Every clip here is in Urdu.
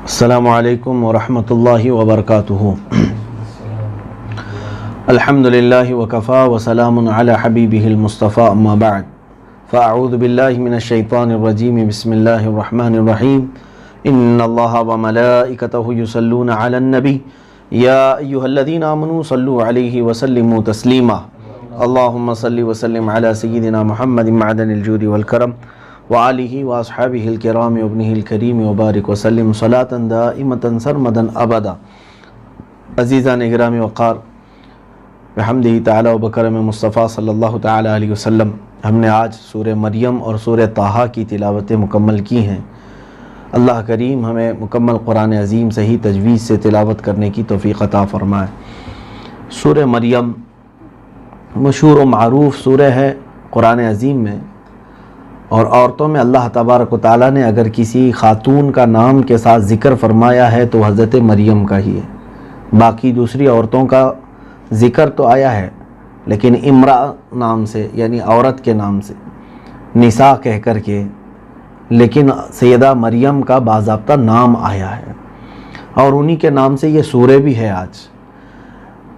السلام علیکم ورحمۃ اللہ وبرکاتہ۔ الحمد للہ وکفا وسلام علی حبیبہ المصطفیٰ اما بعد فاعوذ باللہ من الشیطان الرجیم بسم اللہ الرحمن الرحیم ان اللہ وملائکتہ یصلون علی النبی یا ایہا الذین آمنوا صلوا علیہ وسلموا تسلیما اللہم صل وسلم علی سیدنا محمد معدن الجود والکرم وآلہ واصحابہ الکرام وابنہ الکریم وبارک وسلم صلاۃ دائمۃ سرمدا ابدا۔ عزیزان اکرام وقار، بحمدہ تعالی و بکرم مصطفیٰ صلی اللہ تعالی علیہ وسلم، ہم نے آج سورہ مریم اور سورہ طٰہٰ کی تلاوتیں مکمل کی ہیں۔ اللہ کریم ہمیں مکمل قرآن عظیم صحیح تجوید سے تلاوت کرنے کی توفیق عطا فرمائے۔ سورہ مریم مشہور و معروف سورہ ہے قرآن عظیم میں، اور عورتوں میں اللہ تبارک و تعالیٰ نے اگر کسی خاتون کا نام کے ساتھ ذکر فرمایا ہے تو حضرت مریم کا ہی ہے۔ باقی دوسری عورتوں کا ذکر تو آیا ہے لیکن امرا نام سے، یعنی عورت کے نام سے، نساء کہہ کر کے، لیکن سیدہ مریم کا باضابطہ نام آیا ہے، اور انہی کے نام سے یہ سورہ بھی ہے۔ آج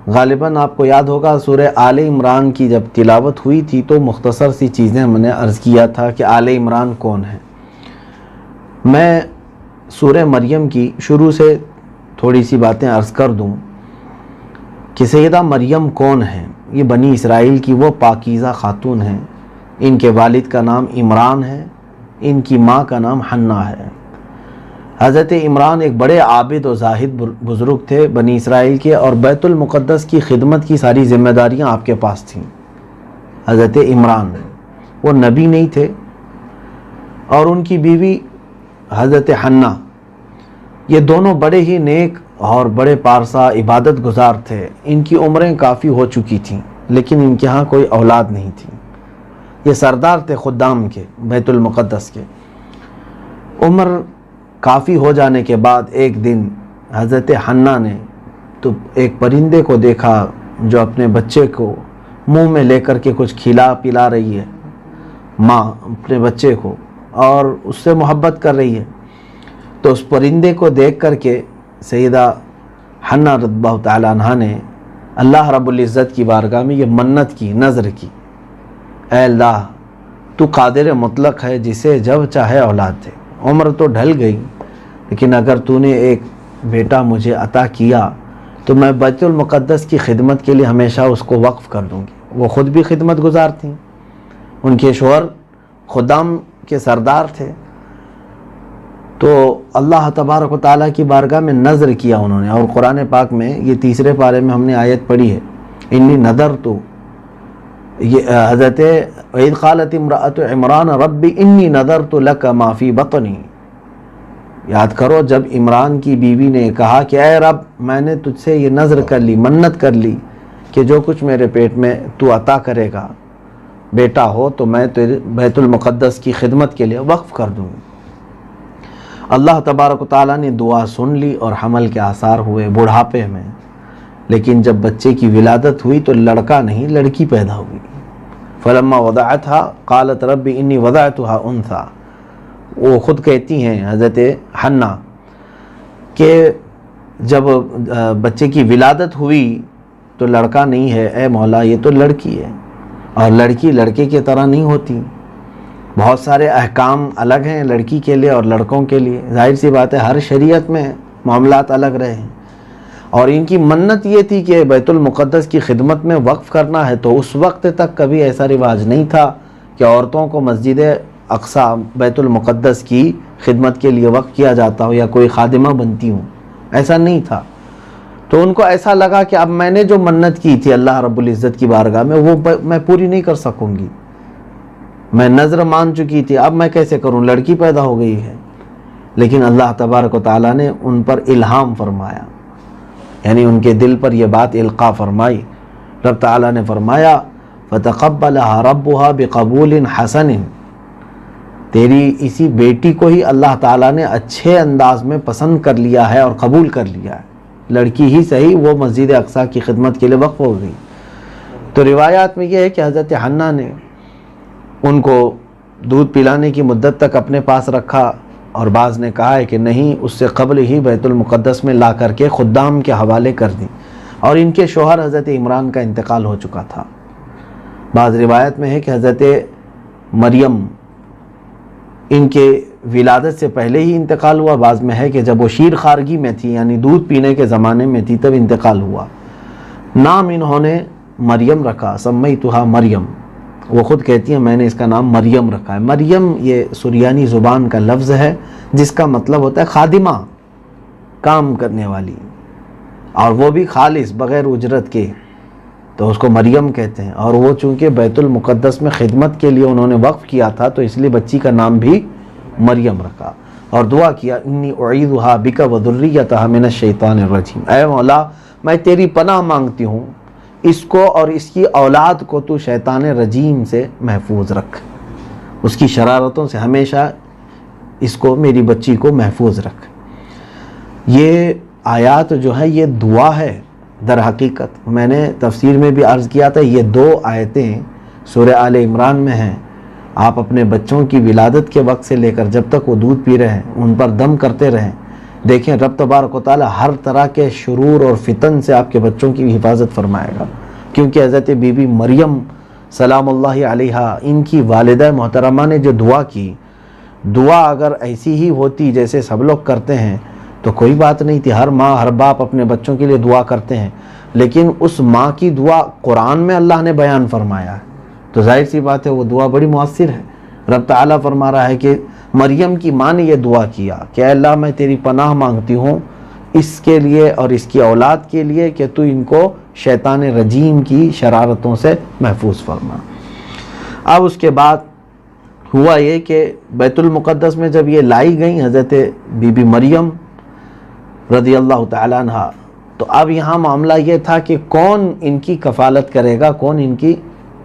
غالباً آپ کو یاد ہوگا سورہ آل عمران کی جب تلاوت ہوئی تھی تو مختصر سی چیزیں ہم نے عرض کیا تھا کہ آل عمران کون ہے۔ میں سورہ مریم کی شروع سے تھوڑی سی باتیں عرض کر دوں کہ سیدہ مریم کون ہیں۔ یہ بنی اسرائیل کی وہ پاکیزہ خاتون ہیں۔ ان کے والد کا نام عمران ہے، ان کی ماں کا نام حنہ ہے۔ حضرت عمران ایک بڑے عابد و زاہد بزرگ تھے بنی اسرائیل کے، اور بیت المقدس کی خدمت کی ساری ذمہ داریاں آپ کے پاس تھیں۔ حضرت عمران وہ نبی نہیں تھے، اور ان کی بیوی حضرت حنہ، یہ دونوں بڑے ہی نیک اور بڑے پارسا عبادت گزار تھے۔ ان کی عمریں کافی ہو چکی تھیں لیکن ان کے ہاں کوئی اولاد نہیں تھی۔ یہ سردار تھے خدام کے، بیت المقدس کے۔ عمر کافی ہو جانے کے بعد ایک دن حضرت حنہ نے تو ایک پرندے کو دیکھا جو اپنے بچے کو منہ میں لے کر کے کچھ کھلا پلا رہی ہے، ماں اپنے بچے کو، اور اس سے محبت کر رہی ہے۔ تو اس پرندے کو دیکھ کر کے سیدہ حنہ رضی اللہ تعالیٰ عنہا نے اللہ رب العزت کی بارگاہ میں یہ منت کی، نذر کی، اے اللہ تو قادر مطلق ہے جسے جب چاہے اولاد دے۔ عمر تو ڈھل گئی لیکن اگر تو نے ایک بیٹا مجھے عطا کیا تو میں بیت المقدس کی خدمت کے لیے ہمیشہ اس کو وقف کر دوں گی۔ وہ خود بھی خدمت گزار تھیں، ان کے شوہر خدام کے سردار تھے۔ تو اللہ تبارک و تعالیٰ کی بارگاہ میں نذر کیا انہوں نے، اور قرآن پاک میں یہ تیسرے پارے میں ہم نے آیت پڑھی ہے، انی نذر تو، یہ حضرت وَإِذْ قَالَتِ امرأة عمران رب انی نذرت لک ما فی بطنی۔ یاد کرو جب عمران کی بیوی نے کہا کہ اے رب میں نے تجھ سے یہ نذر کر لی، منت کر لی کہ جو کچھ میرے پیٹ میں تو عطا کرے گا بیٹا ہو تو میں تیرے بیت المقدس کی خدمت کے لیے وقف کر دوں گی۔ اللہ تبارک و تعالیٰ نے دعا سن لی اور حمل کے آثار ہوئے بڑھاپے میں، لیکن جب بچے کی ولادت ہوئی تو لڑکا نہیں لڑکی پیدا ہوئی۔ فلما وضعتها قالت رب انی وضعتها انثى، وہ خود کہتی ہیں حضرت حنہ کہ جب بچے کی ولادت ہوئی تو لڑکا نہیں ہے، اے مولا یہ تو لڑکی ہے، اور لڑکی لڑکے کی طرح نہیں ہوتی۔ بہت سارے احکام الگ ہیں لڑکی کے لیے اور لڑکوں کے لیے، ظاہر سی بات ہے ہر شریعت میں معاملات الگ رہے ہیں۔ اور ان کی منت یہ تھی کہ بیت المقدس کی خدمت میں وقف کرنا ہے، تو اس وقت تک کبھی ایسا رواج نہیں تھا کہ عورتوں کو مسجد اقصیٰ بیت المقدس کی خدمت کے لیے وقف کیا جاتا ہو یا کوئی خادمہ بنتی ہوں، ایسا نہیں تھا۔ تو ان کو ایسا لگا کہ اب میں نے جو منت کی تھی اللہ رب العزت کی بارگاہ میں وہ میں پوری نہیں کر سکوں گی، میں نذر مان چکی تھی، اب میں کیسے کروں، لڑکی پیدا ہو گئی ہے۔ لیکن اللہ تبارک و تعالیٰ نے ان پر الہام فرمایا، یعنی ان کے دل پر یہ بات القاء فرمائی۔ رب تعالیٰ نے فرمایا فَتَقَبَّلَهَا رَبُّهَا بِقَبُولٍ حَسَنٍ، تیری اسی بیٹی کو ہی اللہ تعالیٰ نے اچھے انداز میں پسند کر لیا ہے اور قبول کر لیا ہے، لڑکی ہی صحیح، وہ مسجد اقصیٰ کی خدمت کے لیے وقف ہو گئی۔ تو روایات میں یہ ہے کہ حضرت حنہ نے ان کو دودھ پلانے کی مدت تک اپنے پاس رکھا، اور بعض نے کہا ہے کہ نہیں، اس سے قبل ہی بیت المقدس میں لا کر کے خدام کے حوالے کر دی، اور ان کے شوہر حضرت عمران کا انتقال ہو چکا تھا۔ بعض روایت میں ہے کہ حضرت مریم ان کے ولادت سے پہلے ہی انتقال ہوا، بعض میں ہے کہ جب وہ شیر خارگی میں تھی یعنی دودھ پینے کے زمانے میں تھی تب انتقال ہوا۔ نام انہوں نے مریم رکھا، سمیتھا مریم، وہ خود کہتی ہیں میں نے اس کا نام مریم رکھا ہے۔ مریم یہ سریانی زبان کا لفظ ہے جس کا مطلب ہوتا ہے خادمہ، کام کرنے والی، اور وہ بھی خالص بغیر اجرت کے، تو اس کو مریم کہتے ہیں۔ اور وہ چونکہ بیت المقدس میں خدمت کے لیے انہوں نے وقف کیا تھا تو اس لیے بچی کا نام بھی مریم رکھا، اور دعا کیا انی اعیذھا بک وذریتھا من الشیطان الرجیم، اے مولا میں تیری پناہ مانگتی ہوں، اس کو اور اس کی اولاد کو تو شیطان رجیم سے محفوظ رکھ، اس کی شرارتوں سے ہمیشہ اس کو، میری بچی کو محفوظ رکھ۔ یہ آیات جو ہے یہ دعا ہے در حقیقت۔ میں نے تفسیر میں بھی عرض کیا تھا یہ 2 آیتیں سورہ آل عمران میں ہیں، آپ اپنے بچوں کی ولادت کے وقت سے لے کر جب تک وہ دودھ پی رہے ہیں ان پر دم کرتے رہیں، دیکھیں رب تبارک و تعالی ہر طرح کے شرور اور فتن سے آپ کے بچوں کی حفاظت فرمائے گا، کیونکہ حضرت بی بی مریم سلام اللہ علیہا ان کی والدہ محترمہ نے جو دعا کی، دعا اگر ایسی ہی ہوتی جیسے سب لوگ کرتے ہیں تو کوئی بات نہیں تھی، ہر ماں ہر باپ اپنے بچوں کے لیے دعا کرتے ہیں، لیکن اس ماں کی دعا قرآن میں اللہ نے بیان فرمایا ہے تو ظاہر سی بات ہے وہ دعا بڑی مؤثر ہے۔ رب تعالیٰ فرما رہا ہے کہ مریم کی ماں نے یہ دعا کیا کہ اے اللہ میں تیری پناہ مانگتی ہوں اس کے لیے اور اس کی اولاد کے لیے کہ تو ان کو شیطان رجیم کی شرارتوں سے محفوظ فرما۔ اب اس کے بعد ہوا یہ کہ بیت المقدس میں جب یہ لائی گئیں حضرت بی بی مریم رضی اللہ تعالیٰ عنہ، تو اب یہاں معاملہ یہ تھا کہ کون ان کی کفالت کرے گا، کون ان کی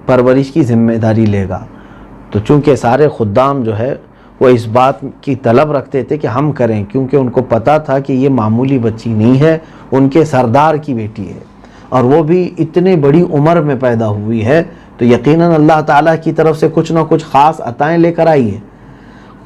پرورش کی ذمہ داری لے گا۔ تو چونکہ سارے خدام جو ہے وہ اس بات کی طلب رکھتے تھے کہ ہم کریں، کیونکہ ان کو پتا تھا کہ یہ معمولی بچی نہیں ہے، ان کے سردار کی بیٹی ہے، اور وہ بھی اتنی بڑی عمر میں پیدا ہوئی ہے تو یقیناً اللہ تعالیٰ کی طرف سے کچھ نہ کچھ خاص عطائیں لے کر آئی ہے۔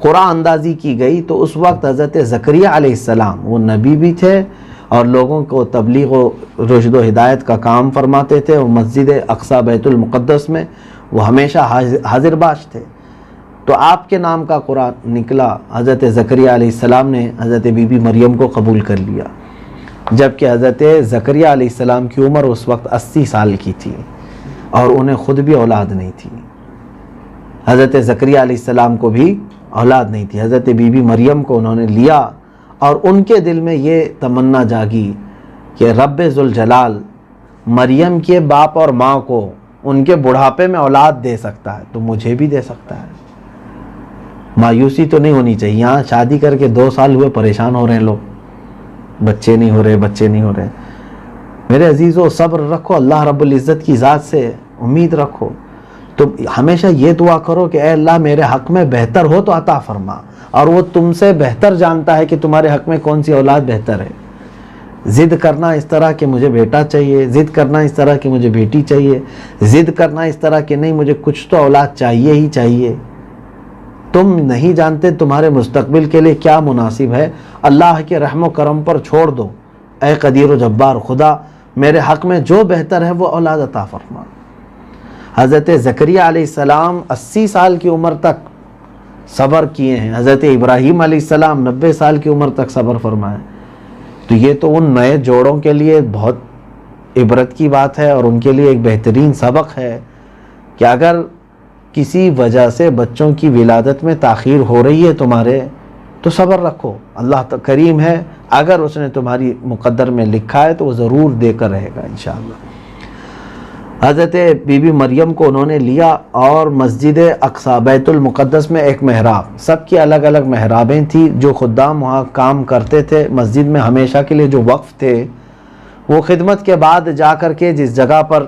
قرآن اندازی کی گئی تو اس وقت حضرت زکریا علیہ السلام وہ نبی بھی تھے اور لوگوں کو تبلیغ و رشد و ہدایت کا کام فرماتے تھے، اور مسجد اقصی بیت المقدس میں وہ ہمیشہ حاضر باش تھے۔ تو آپ کے نام کا قرآن نکلا، حضرت زکریا علیہ السلام نے حضرت بی بی مریم کو قبول کر لیا، جبکہ حضرت زکریا علیہ السلام کی عمر اس وقت 80 سال کی تھی اور انہیں خود بھی اولاد نہیں تھی۔ حضرت زکریا علیہ السلام کو بھی اولاد نہیں تھی، حضرت بی بی مریم کو انہوں نے لیا، اور ان کے دل میں یہ تمنا جاگی کہ رب ذوالجلال مریم کے باپ اور ماں کو ان کے بڑھاپے میں اولاد دے سکتا ہے تو مجھے بھی دے سکتا ہے۔ مایوسی تو نہیں ہونی چاہیے، یہاں شادی کر کے 2 سال ہوئے پریشان ہو رہے ہیں لوگ، بچے نہیں ہو رہے۔ میرے عزیزو صبر رکھو، اللہ رب العزت کی ذات سے امید رکھو، تو ہمیشہ یہ دعا کرو کہ اے اللہ میرے حق میں بہتر ہو تو عطا فرما، اور وہ تم سے بہتر جانتا ہے کہ تمہارے حق میں کون سی اولاد بہتر ہے۔ ضد کرنا اس طرح کہ مجھے بیٹا چاہیے، ضد کرنا اس طرح کہ مجھے بیٹی چاہیے، ضد کرنا اس طرح کہ نہیں مجھے کچھ تو اولاد چاہیے ہی چاہیے، تم نہیں جانتے تمہارے مستقبل کے لیے کیا مناسب ہے۔ اللہ کے رحم و کرم پر چھوڑ دو، اے قدیر و جبار خدا میرے حق میں جو بہتر ہے وہ اولاد عطا فرما۔ حضرت زکریا علیہ السلام 80 سال کی عمر تک صبر کیے ہیں، حضرت ابراہیم علیہ السلام 90 سال کی عمر تک صبر فرمائے، تو یہ تو ان نئے جوڑوں کے لیے بہت عبرت کی بات ہے، اور ان کے لیے ایک بہترین سبق ہے کہ اگر کسی وجہ سے بچوں کی ولادت میں تاخیر ہو رہی ہے تمہارے تو صبر رکھو، اللہ کریم ہے، اگر اس نے تمہاری مقدر میں لکھا ہے تو وہ ضرور دے کر رہے گا انشاءاللہ۔ حضرت بی بی مریم کو انہوں نے لیا اور مسجد اقصی بیت المقدس میں ایک محراب، سب کی الگ الگ محرابیں تھیں، جو خدام وہاں کام کرتے تھے مسجد میں ہمیشہ کے لیے جو وقف تھے وہ خدمت کے بعد جا کر کے جس جگہ پر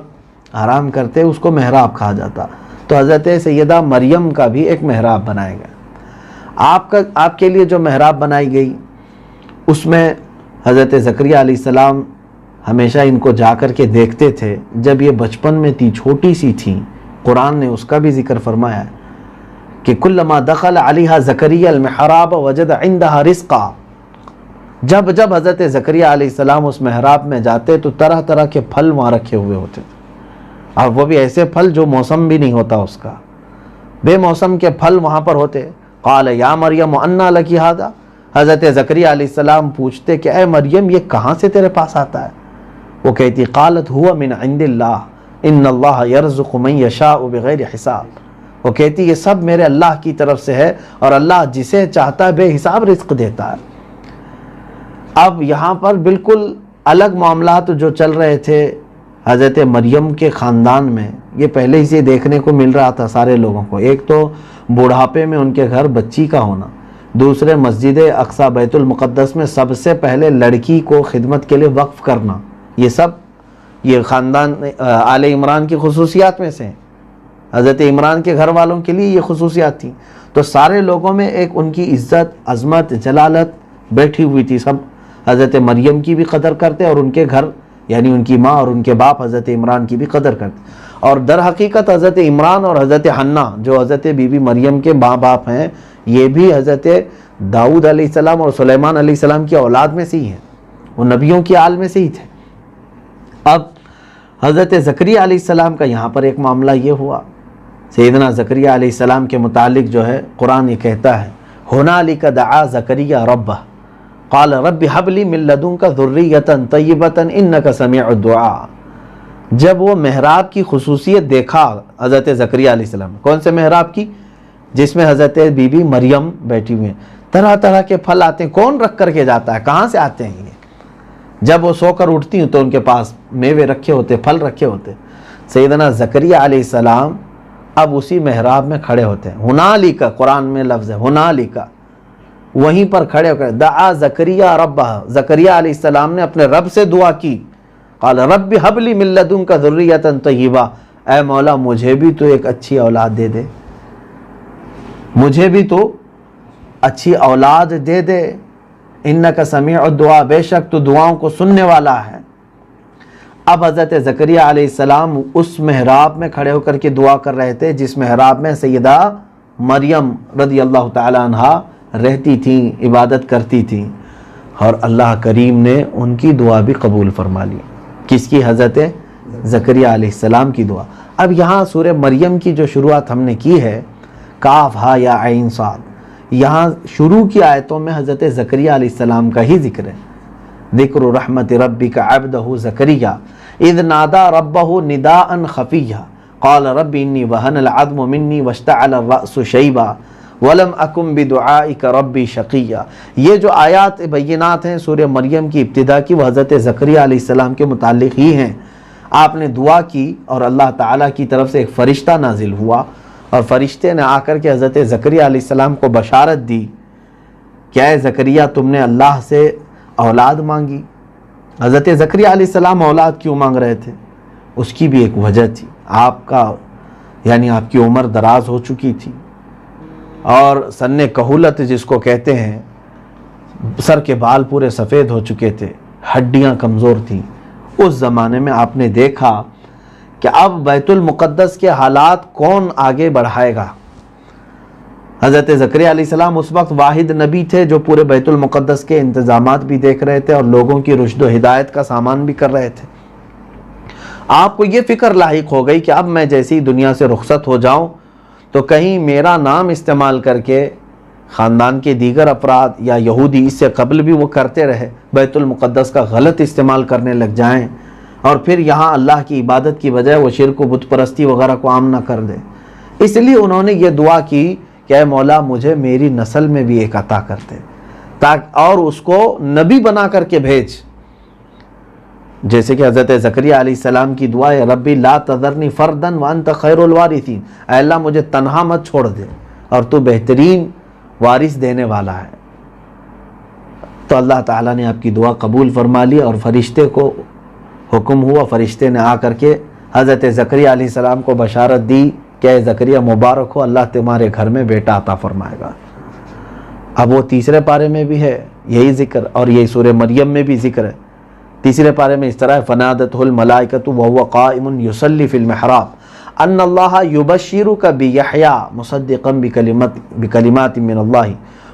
آرام کرتے اس کو محراب کہا جاتا، تو حضرت سیدہ مریم کا بھی ایک محراب بنایا گیا۔ آپ کے لیے جو محراب بنائی گئی اس میں حضرت زکریا علیہ السلام ہمیشہ ان کو جا کر کے دیکھتے تھے، جب یہ بچپن میں تھی چھوٹی سی تھیں، قرآن نے اس کا بھی ذکر فرمایا ہے کہ کلما دخل علیہا زکریا المحراب وجد عندہا رزقا، جب جب حضرت زکریا علیہ السلام اس محراب میں جاتے تو طرح طرح کے پھل وہاں رکھے ہوئے ہوتے تھے، اور وہ بھی ایسے پھل جو موسم بھی نہیں ہوتا اس کا، بے موسم کے پھل وہاں پر ہوتے۔ قال یا مریم انا لکی ھذا، حضرت زکریا علیہ السلام پوچھتے کہ اے مریم یہ کہاں سے تیرے پاس آتا ہے؟ وہ کہتی قالت ہوا من عند اللہ ان اللہ یرزق من یشاء بغیر حساب، وہ کہتی یہ سب میرے اللہ کی طرف سے ہے اور اللہ جسے چاہتا ہے بے حساب رزق دیتا ہے۔ اب یہاں پر بالکل الگ معاملات جو چل رہے تھے حضرت مریم کے خاندان میں، یہ پہلے ہی سے دیکھنے کو مل رہا تھا سارے لوگوں کو۔ ایک تو بڑھاپے میں ان کے گھر بچی کا ہونا، دوسرے مسجد اقصی بیت المقدس میں سب سے پہلے لڑکی کو خدمت کے لیے وقف کرنا، یہ سب یہ خاندان آل عمران کی خصوصیات میں سے ہیں۔ حضرت عمران کے گھر والوں کے لیے یہ خصوصیات تھیں، تو سارے لوگوں میں ایک ان کی عزت، عظمت، جلالت بیٹھی ہوئی تھی۔ سب حضرت مریم کی بھی قدر کرتے اور ان کے گھر یعنی ان کی ماں اور ان کے باپ حضرت عمران کی بھی قدر کرتے۔ اور در حقیقت حضرت عمران اور حضرت حنا جو حضرت بی بی مریم کے ماں باپ ہیں، یہ بھی حضرت داؤد علیہ السلام اور سلیمان علیہ السلام کی اولاد میں سے ہی ہیں، وہ نبیوں کی آل میں سے ہی تھے۔ اب حضرت زکریا علیہ السلام کا یہاں پر ایک معاملہ یہ ہوا، سیدنا زکریا علیہ السلام کے متعلق جو ہے قرآن یہ کہتا ہے ہنالک دعا زکریا ربہ قال رب ہب لی من لدنک ذریۃ طیبۃ انک سمیع الدعاء۔ جب وہ محراب کی خصوصیت دیکھا حضرت زکریا علیہ السلام، کون سے محراب کی؟ جس میں حضرت بی بی مریم بیٹھی ہوئی ہیں، طرح طرح کے پھل آتے ہیں، کون رکھ کر کے جاتا ہے؟ کہاں سے آتے ہیں یہ؟ جب وہ سو کر اٹھتی ہیں تو ان کے پاس میوے رکھے ہوتے، پھل رکھے ہوتے۔ سیدنا زکریا علیہ السلام اب اسی محراب میں کھڑے ہوتے ہیں، ہنالک قرآن میں لفظ ہے ہنالک، وہیں پر کھڑے ہو کر دعا زکریا ربہ، زکریا علیہ السلام نے اپنے رب سے دعا کی، قال رب ہب لی من لدنک ذریۃ طیبہ، اے مولا مجھے بھی تو ایک اچھی اولاد دے دے، مجھے بھی تو اچھی اولاد دے دے، انک سمیع الدعاء، بے شک تو دعاؤں کو سننے والا ہے۔ اب حضرت زکریا علیہ السلام اس محراب میں کھڑے ہو کر کے دعا کر رہے تھے جس محراب میں سیدہ مریم رضی اللہ تعالی عنہا رہتی تھیں، عبادت کرتی تھیں، اور اللہ کریم نے ان کی دعا بھی قبول فرما لی۔ کس کی؟ حضرت زکریا علیہ السلام کی دعا۔ اب یہاں سورہ مریم کی جو شروعات ہم نے کی ہے، کاف ہا یا عین صاد، یہاں شروع کی آیتوں میں حضرت زکریا علیہ السلام کا ہی ذکر ہے۔ ذکر رحمت ربک عبدہ زکریا اذ نادى ربه نداء خفيا قال رب انی وهن العظم منی واشتعل الرأس شیبا ولم اکن بدعائک ربی شقیا۔ یہ جو آیات بینات ہیں سورہ مریم کی ابتدا کی، وہ حضرت زکریا علیہ السلام کے متعلق ہی ہیں۔ آپ نے دعا کی اور اللہ تعالیٰ کی طرف سے ایک فرشتہ نازل ہوا، اور فرشتے نے آ کر کے حضرت زکریا علیہ السلام کو بشارت دی کہ اے زکریا تم نے اللہ سے اولاد مانگی۔ حضرت زکریا علیہ السلام اولاد کیوں مانگ رہے تھے؟ اس کی بھی ایک وجہ تھی، آپ کا یعنی آپ کی عمر دراز ہو چکی تھی، اور سن کہولت جس کو کہتے ہیں، سر کے بال پورے سفید ہو چکے تھے، ہڈیاں کمزور تھیں۔ اس زمانے میں آپ نے دیکھا کہ اب بیت المقدس کے حالات کون آگے بڑھائے گا۔ حضرت زکریا علیہ السلام اس وقت واحد نبی تھے جو پورے بیت المقدس کے انتظامات بھی دیکھ رہے تھے اور لوگوں کی رشد و ہدایت کا سامان بھی کر رہے تھے۔ آپ کو یہ فکر لاحق ہو گئی کہ اب میں جیسی دنیا سے رخصت ہو جاؤں تو کہیں میرا نام استعمال کر کے خاندان کے دیگر افراد یا یہودی اس سے قبل بھی وہ کرتے رہے، بیت المقدس کا غلط استعمال کرنے لگ جائیں، اور پھر یہاں اللہ کی عبادت کی بجائے وہ شرک و بت پرستی وغیرہ کو عام نہ کر دے۔ اس لیے انہوں نے یہ دعا کی کہ اے مولا مجھے میری نسل میں بھی ایک عطا کر دے، اور اس کو نبی بنا کر کے بھیج، جیسے کہ حضرت زکریا علیہ السلام کی دعا ہے ربی لا تذرنی فردن وانت خیر الوارثین، اے اللہ مجھے تنہا مت چھوڑ دے اور تو بہترین وارث دینے والا ہے۔ تو اللہ تعالیٰ نے آپ کی دعا قبول فرما لی، اور فرشتے کو حکم ہوا، فرشتے نے آ کر کے حضرت زکریا علیہ السلام کو بشارت دی کہ اے زکریا مبارک ہو، اللہ تمہارے گھر میں بیٹا عطا فرمائے گا۔ اب وہ تیسرے پارے میں بھی ہے یہی ذکر، اور یہی سورہ مریم میں بھی ذکر ہے۔ تیسرے پارے میں اس طرح فنادتہ الملائکۃ وہو قائم یصلی فی المحراب ان اللہ یبشرک بیحییٰ مصدقا بکلمات من اللہ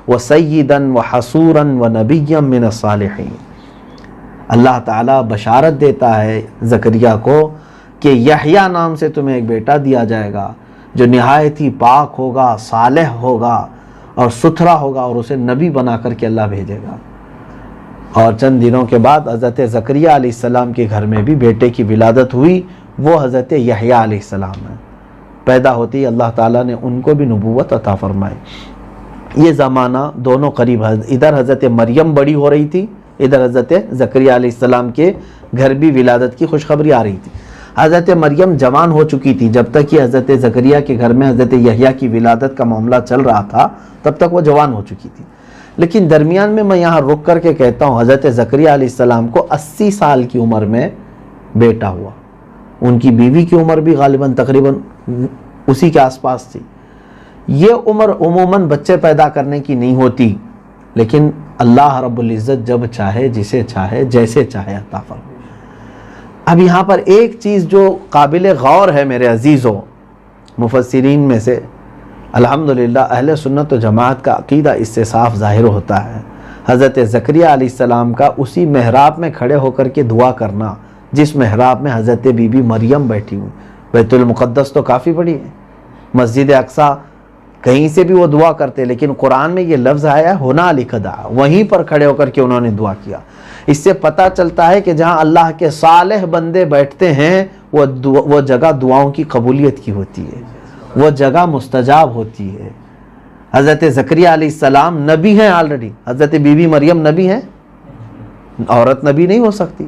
وسیدا وحصورا ونبیا من الصالحین۔ اللہ تعالیٰ بشارت دیتا ہے زکریا کو کہ یحییٰ نام سے تمہیں ایک بیٹا دیا جائے گا جو نہایت ہی پاک ہوگا، صالح ہوگا اور ستھرا ہوگا، اور اسے نبی بنا کر کے اللہ بھیجے گا۔ اور چند دنوں کے بعد حضرت زکریا علیہ السلام کے گھر میں بھی بیٹے کی ولادت ہوئی، وہ حضرت یحییٰ علیہ السلام ہے۔ پیدا ہوتے ہی اللہ تعالیٰ نے ان کو بھی نبوت عطا فرمائی۔ یہ زمانہ دونوں قریب، ادھر حضرت مریم بڑی ہو رہی تھی، ادھر حضرت زکریا علیہ السلام کے گھر بھی ولادت کی خوشخبری آ رہی تھی۔ حضرت مریم جوان ہو چکی تھی، جب تک کہ حضرت زکریا کے گھر میں حضرت یحییٰ کی ولادت کا معاملہ چل رہا تھا تب تک وہ جوان ہو چکی تھی۔ لیکن درمیان میں یہاں رک کر کے کہتا ہوں، حضرت زکریا علیہ السلام کو 80 سال کی عمر میں بیٹا ہوا۔ ان کی بیوی کی عمر بھی غالباً تقریباً اسی کے آس پاس تھی۔ یہ عمر عموماً بچے پیدا کرنے کی نہیں ہوتی، لیکن اللہ رب العزت جب چاہے، جسے چاہے، جیسے چاہے عطا فرمائے۔ اب یہاں پر ایک چیز جو قابل غور ہے میرے عزیزوں، مفسرین میں سے الحمدللہ اہل سنت و جماعت کا عقیدہ اس سے صاف ظاہر ہوتا ہے۔ حضرت زکریا علیہ السلام کا اسی محراب میں کھڑے ہو کر کے دعا کرنا جس محراب میں حضرت بی بی مریم بیٹھی ہوئی۔ بیت المقدس تو کافی بڑی ہے، مسجد اقصی کہیں سے بھی وہ دعا کرتے، لیکن قرآن میں یہ لفظ آیا ہنالک دعا، وہیں پر کھڑے ہو کر کے انہوں نے دعا کیا۔ اس سے پتہ چلتا ہے کہ جہاں اللہ کے صالح بندے بیٹھتے ہیں وہ جگہ دعاؤں کی قبولیت کی ہوتی ہے، وہ جگہ مستجاب ہوتی ہے۔ حضرت زکریا علیہ السلام نبی ہیں آلریڈی، حضرت بی بی مریم نبی ہیں، عورت نبی نہیں ہو سکتی،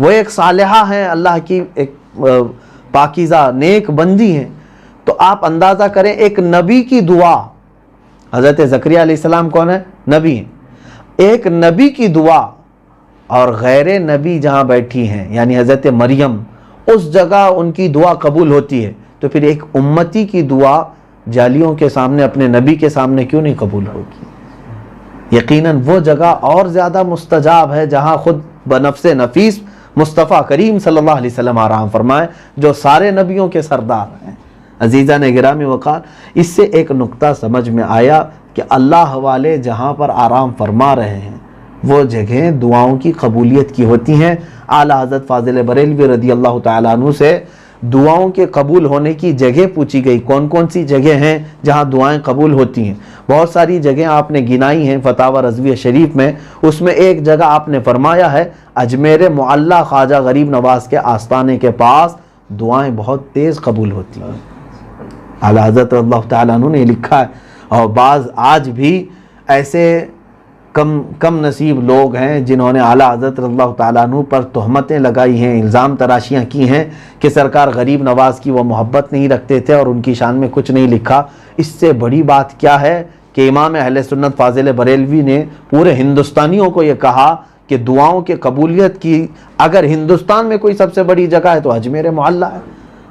وہ ایک صالحہ ہیں، اللہ کی ایک پاکیزہ نیک بندی ہیں۔ تو آپ اندازہ کریں ایک نبی کی دعا، حضرت زکریا علیہ السلام کون ہے؟ نبی ہیں، ایک نبی کی دعا اور غیر نبی جہاں بیٹھی ہیں یعنی حضرت مریم، اس جگہ ان کی دعا قبول ہوتی ہے، تو پھر ایک امتی کی دعا جالیوں کے سامنے، اپنے نبی کے سامنے کیوں نہیں قبول ہوگی؟ یقیناً وہ جگہ اور زیادہ مستجاب ہے جہاں خود بنفس نفیس مصطفیٰ کریم صلی اللہ علیہ وسلم آرام فرمائے، جو سارے نبیوں کے سردار ہیں۔ عزیزان گرامی وقار، اس سے ایک نقطہ سمجھ میں آیا کہ اللہ والے جہاں پر آرام فرما رہے ہیں وہ جگہیں دعاؤں کی قبولیت کی ہوتی ہیں۔ اعلیٰ حضرت فاضل بریلوی رضی اللہ تعالیٰ عنہ سے دعاؤں کے قبول ہونے کی جگہ پوچھی گئی، کون کون سی جگہ ہیں جہاں دعائیں قبول ہوتی ہیں؟ بہت ساری جگہیں آپ نے گنائی ہیں فتاوی رضویہ شریف میں، اس میں ایک جگہ آپ نے فرمایا ہے اجمیر معلیٰ خواجہ غریب نواز کے آستانے کے پاس دعائیں بہت تیز قبول ہوتی ہیں۔ اعلیٰ حضرت اللہ تعالیٰ عنہ نے لکھا ہے، اور بعض آج بھی ایسے کم نصیب لوگ ہیں جنہوں نے اعلیٰ حضرت اللہ تعالیٰ عنہ پر تہمتیں لگائی ہیں، الزام تراشیاں کی ہیں کہ سرکار غریب نواز کی وہ محبت نہیں رکھتے تھے اور ان کی شان میں کچھ نہیں لکھا۔ اس سے بڑی بات کیا ہے کہ امام اہل سنت فاضل بریلوی نے پورے ہندوستانیوں کو یہ کہا کہ دعاؤں کے قبولیت کی اگر ہندوستان میں کوئی سب سے بڑی جگہ ہے تو اجمیر معلیٰ ہے،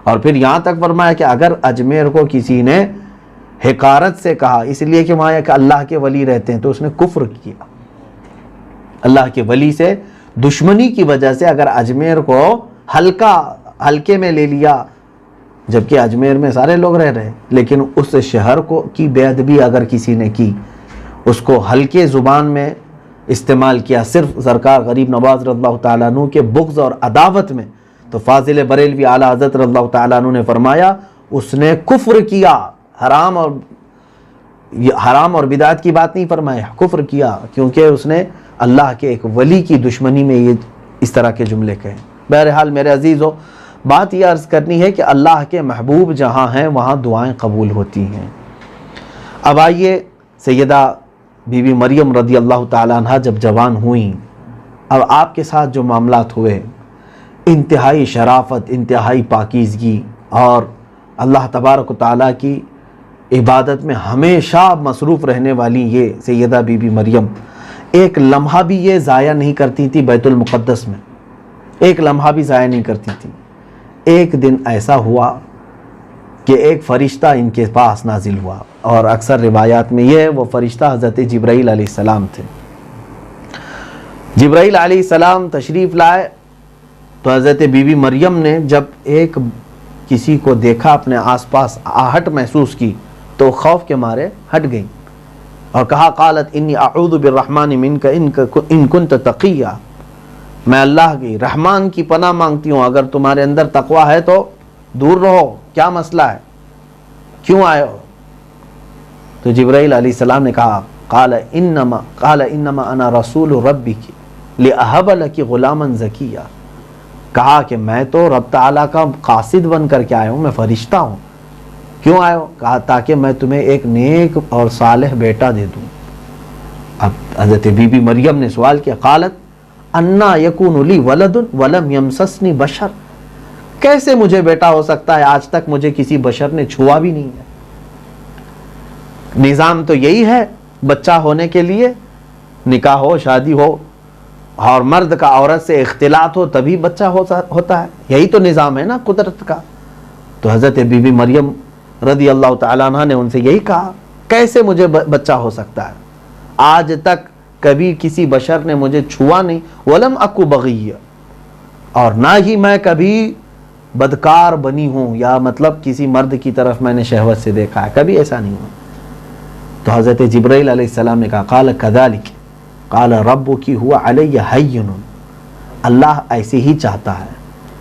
اور پھر یہاں تک فرمایا کہ اگر اجمیر کو کسی نے حقارت سے کہا اس لیے کہ وہاں ایک اللہ کے ولی رہتے ہیں تو اس نے کفر کیا۔ اللہ کے ولی سے دشمنی کی وجہ سے اگر اجمیر کو ہلکے میں لے لیا، جبکہ اجمیر میں سارے لوگ رہ رہے، لیکن اس شہر کو کی بے ادبی اگر کسی نے کی، اس کو ہلکے زبان میں استعمال کیا صرف سرکار غریب نواز رضی اللہ تعالیٰ عنہ کے بغض اور عداوت میں، تو فاضل بریلوی اعلیٰ حضرت رضی اللہ تعالیٰ عنہ نے فرمایا اس نے کفر کیا۔ حرام اور بدعت کی بات نہیں فرمایا، کفر کیا، کیونکہ اس نے اللہ کے ایک ولی کی دشمنی میں یہ اس طرح کے جملے کہے۔ بہرحال میرے عزیزو، بات یہ عرض کرنی ہے کہ اللہ کے محبوب جہاں ہیں وہاں دعائیں قبول ہوتی ہیں۔ اب آئیے سیدہ بی بی مریم رضی اللہ تعالیٰ عنہ جب جوان ہوئیں، اب آپ کے ساتھ جو معاملات ہوئے، انتہائی شرافت، انتہائی پاکیزگی اور اللہ تبارک و تعالیٰ کی عبادت میں ہمیشہ مصروف رہنے والی یہ سیدہ بی بی مریم ایک لمحہ بھی یہ ضائع نہیں کرتی تھی بیت المقدس میں، ایک لمحہ بھی ضائع نہیں کرتی تھی۔ ایک دن ایسا ہوا کہ ایک فرشتہ ان کے پاس نازل ہوا، اور اکثر روایات میں یہ وہ فرشتہ حضرت جبرائیل علیہ السلام تھے۔ جبرائیل علیہ السلام تشریف لائے تو حضرت بی بی مریم نے جب ایک کسی کو دیکھا اپنے آس پاس آہٹ محسوس کی تو خوف کے مارے ہٹ گئی اور کہا قالت انی اعوذ بالرحمن منک ان کنت تقیا، میں اللہ کی رحمان کی پناہ مانگتی ہوں، اگر تمہارے اندر تقوی ہے تو دور رہو، کیا مسئلہ ہے، کیوں آئے ہو؟ تو جبرائیل علیہ السلام نے کہا قال انما انا رسول ربک لأہب لک غلاما زکیا، کہا کہ میں تو رب تعالیٰ کا قاصد بن کر کے آیا ہوں، میں فرشتہ ہوں، کیوں آئے ہو؟ کہا تاکہ میں تمہیں ایک نیک اور صالح بیٹا دے دوں۔ اب حضرت بی بی مریم نے سوال کیا قالت انا یکون لی ولد ولم یمسسنی بشر، کیسے مجھے بیٹا ہو سکتا ہے، آج تک مجھے کسی بشر نے چھوا بھی نہیں ہے۔ نظام تو یہی ہے، بچہ ہونے کے لیے نکاح ہو، شادی ہو اور مرد کا عورت سے اختلاط ہو تبھی بچہ ہوتا ہے، یہی تو نظام ہے نا قدرت کا۔ تو حضرت بی بی مریم رضی اللہ تعالیٰ عنہ نے ان سے یہی کہا کیسے مجھے بچہ ہو سکتا ہے، آج تک کبھی کسی بشر نے مجھے چھوا نہیں، ولم اکو بغیہ، اور نہ ہی میں کبھی بدکار بنی ہوں، یا مطلب کسی مرد کی طرف میں نے شہوت سے دیکھا ہے، کبھی ایسا نہیں ہوا۔ تو حضرت جبرائیل علیہ السلام نے کہا قال کذالک قال ربک هو علی ہین، اللہ ایسے ہی چاہتا ہے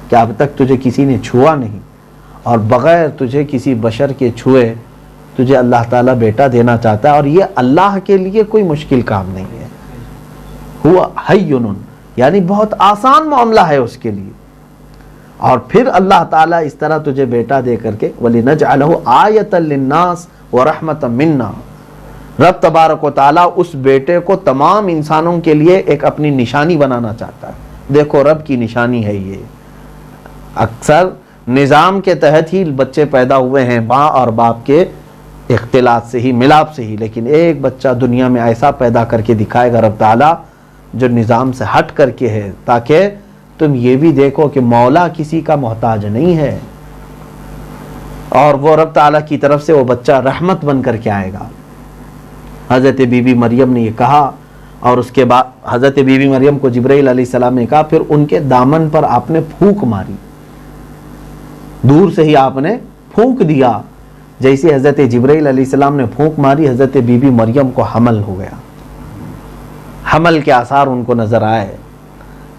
کہ اب تک تجھے کسی نے چھوا نہیں اور بغیر تجھے کسی بشر کے چھوئے تجھے اللہ تعالیٰ بیٹا دینا چاہتا ہے، اور یہ اللہ کے لیے کوئی مشکل کام نہیں ہے، ہوا ہین یعنی بہت آسان معاملہ ہے اس کے لیے۔ اور پھر اللہ تعالیٰ اس طرح تجھے بیٹا دے کر کے وَلِنَجْعَلَهُ آیَةً لِلنَّاسِ وَرَحْمَةً مِنَّا، رب تبارک و تعالیٰ اس بیٹے کو تمام انسانوں کے لیے ایک اپنی نشانی بنانا چاہتا ہے۔ دیکھو رب کی نشانی ہے یہ، اکثر نظام کے تحت ہی بچے پیدا ہوئے ہیں، ماں اور باپ کے اختلاط سے ہی، ملاپ سے ہی، لیکن ایک بچہ دنیا میں ایسا پیدا کر کے دکھائے گا رب تعالیٰ جو نظام سے ہٹ کر کے ہے، تاکہ تم یہ بھی دیکھو کہ مولا کسی کا محتاج نہیں ہے، اور وہ رب تعالیٰ کی طرف سے وہ بچہ رحمت بن کر کے آئے گا۔ حضرت بی بی مریم نے یہ کہا، اور اس کے بعد حضرت بی بی مریم کو جبرائیل علیہ السلام نے کہا، پھر ان کے دامن پر آپ نے پھونک ماری، دور سے ہی آپ نے پھونک دیا، جیسے حضرت جبرائیل علیہ السلام نے پھونک ماری حضرت بی بی مریم کو حمل ہو گیا، حمل کے آثار ان کو نظر آئے۔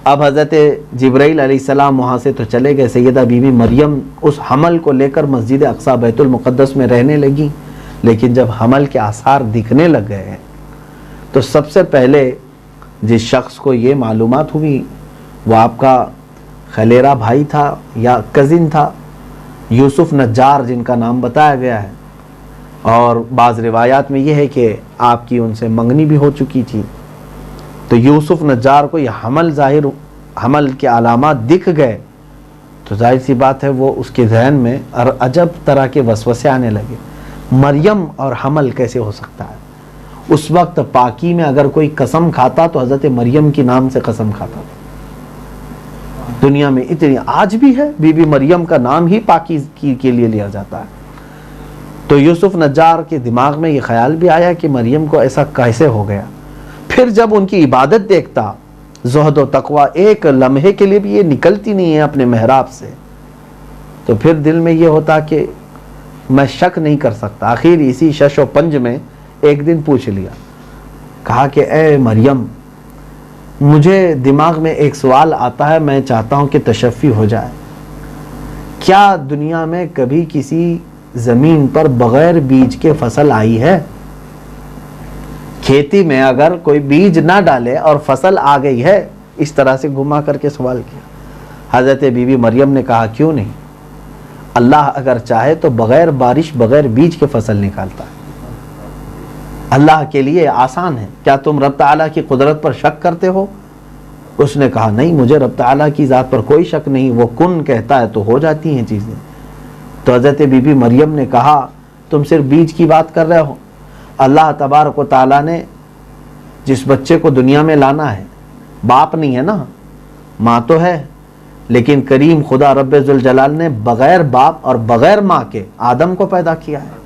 اب حضرت جبرائیل علیہ السلام وہاں سے تو چلے گئے، سیدہ بی بی مریم اس حمل کو لے کر مسجد اقصی بیت المقدس میں رہنے لگی، لیکن جب حمل کے آثار دکھنے لگ گئے ہیں تو سب سے پہلے جس شخص کو یہ معلومات ہوئی وہ آپ کا خلیرہ بھائی تھا یا کزن تھا، یوسف نجار جن کا نام بتایا گیا ہے، اور بعض روایات میں یہ ہے کہ آپ کی ان سے منگنی بھی ہو چکی تھی۔ تو یوسف نجار کو یہ حمل کے علامات دکھ گئے تو ظاہر سی بات ہے وہ اس کے ذہن میں عجب طرح کے وسوسے آنے لگے، مریم اور حمل کیسے ہو سکتا ہے؟ اس وقت پاکی میں اگر کوئی قسم کھاتا تو حضرت مریم کی نام سے قسم کھاتا تھا۔ دنیا میں اتنی آج بھی ہے، بی بی مریم کا نام ہی پاکی کے لیے لیا جاتا ہے۔ تو یوسف نجار کے دماغ میں یہ خیال بھی آیا کہ مریم کو ایسا کیسے ہو گیا۔ پھر جب ان کی عبادت دیکھتا، زہد و تقوی ایک لمحے کے لیے بھی یہ نکلتی نہیں ہے اپنے محراب سے، تو پھر دل میں یہ ہوتا کہ میں شک نہیں کر سکتا۔ آخر اسی شش و پنج میں ایک دن پوچھ لیا، کہا کہ اے مریم، مجھے دماغ میں ایک سوال آتا ہے، میں چاہتا ہوں کہ تشفی ہو جائے۔ کیا دنیا میں کبھی کسی زمین پر بغیر بیج کے فصل آئی ہے؟ کھیتی میں اگر کوئی بیج نہ ڈالے اور فصل آ گئی ہے؟ اس طرح سے گھما کر کے سوال کیا۔ حضرت بی بی مریم نے کہا کیوں نہیں، اللہ اگر چاہے تو بغیر بارش بغیر بیج کے فصل نکالتا ہے، اللہ کے لیے آسان ہے، کیا تم رب تعالیٰ کی قدرت پر شک کرتے ہو؟ اس نے کہا نہیں، مجھے رب تعالیٰ کی ذات پر کوئی شک نہیں، وہ کن کہتا ہے تو ہو جاتی ہیں چیزیں۔ تو حضرت بی بی مریم نے کہا تم صرف بیج کی بات کر رہے ہو، اللہ تبارک و تعالیٰ نے جس بچے کو دنیا میں لانا ہے، باپ نہیں ہے نا، ماں تو ہے، لیکن کریم خدا رب ذوالجلال نے بغیر باپ اور بغیر ماں کے آدم کو پیدا کیا ہے۔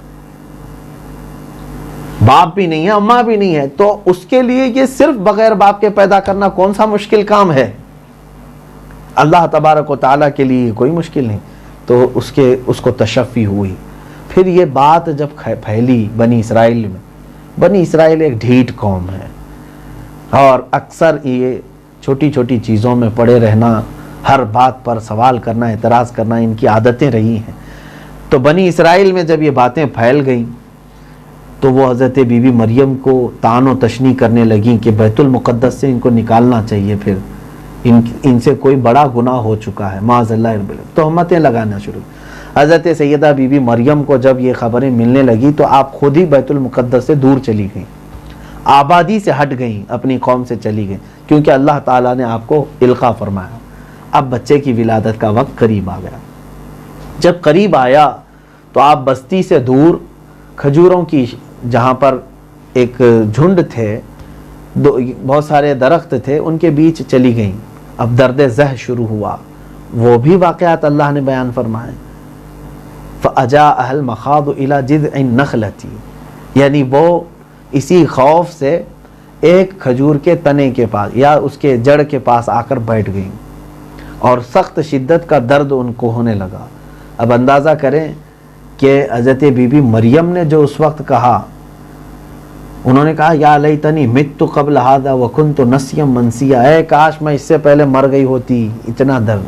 باپ بھی نہیں ہے، ماں بھی نہیں ہے، تو اس کے لیے یہ صرف بغیر باپ کے پیدا کرنا کون سا مشکل کام ہے؟ اللہ تبارک و تعالیٰ کے لیے کوئی مشکل نہیں۔ تو اس کو تشفی ہوئی. پھر یہ بات جب پھیلی بنی اسرائیل میں، بنی اسرائیل ایک ڈھیٹ قوم ہے اور اکثر یہ چھوٹی چھوٹی چیزوں میں پڑے رہنا، ہر بات پر سوال کرنا، اعتراض کرنا ان کی عادتیں رہی ہیں. تو بنی اسرائیل میں جب یہ باتیں پھیل گئیں تو وہ حضرت بی بی مریم کو طعن و تشنیع کرنے لگیں کہ بیت المقدس سے ان کو نکالنا چاہیے، پھر ان سے کوئی بڑا گناہ ہو چکا ہے، معاذ اللہ رب العالمین. تہمتیں لگانا شروع. حضرت سیدہ بی بی مریم کو جب یہ خبریں ملنے لگی تو آپ خود ہی بیت المقدس سے دور چلی گئیں، آبادی سے ہٹ گئیں، اپنی قوم سے چلی گئیں، کیونکہ اللہ تعالیٰ نے آپ کو القاء فرمایا. اب بچے کی ولادت کا وقت قریب آ گیا. جب قریب آیا تو آپ بستی سے دور کھجوروں کی، جہاں پر ایک جھنڈ تھے، بہت سارے درخت تھے، ان کے بیچ چلی گئیں. اب درد زہ شروع ہوا. وہ بھی واقعات اللہ نے بیان فرمائے. فَأَجَاءَهَا الْمَخَاضُ إِلَى جِذْعِ النَّخْلَةِ، یعنی وہ اسی خوف سے ایک کھجور کے تنے کے پاس یا اس کے جڑ کے پاس آ کر بیٹھ گئیں اور سخت شدت کا درد ان کو ہونے لگا. اب اندازہ کریں کہ حضرت بی بی مریم نے جو اس وقت کہا، انہوں نے کہا یا لیتنی مت قبل ھذا وکنت نسیا منسیا، اے کاش میں اس سے پہلے مر گئی ہوتی. اتنا درد.